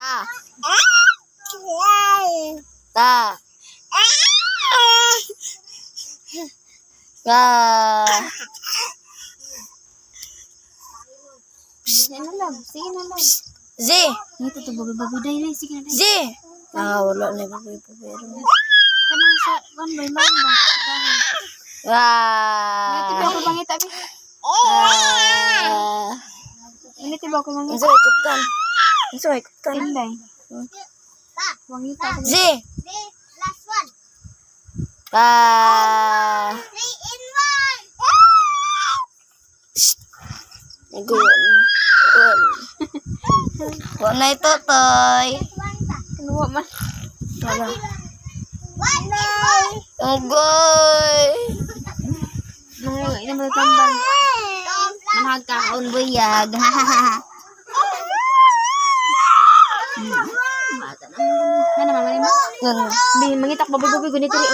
Ah. Ta. Ka. Sige na lang. Sige na lang. Z. Ito to babi-babi dahil. Sige na Z. dahil. Wala na yung pero. Kanang sa one by man ba? Dahil. Ito ba ako mangita bi? Ito ba ako mangita? Isa ikutan. Isa ikutan. Inday. Mangita ako. Z. Last one. Ka. 3 in 1. Nagulo na. Wala na ito, Toy. Kinuha man. Wala. One. Agoy. Ina mo tambal. Manhag ka kaon buyag. Ano naman mo? Ganun. Bi mangitak babi-babi gunito ri.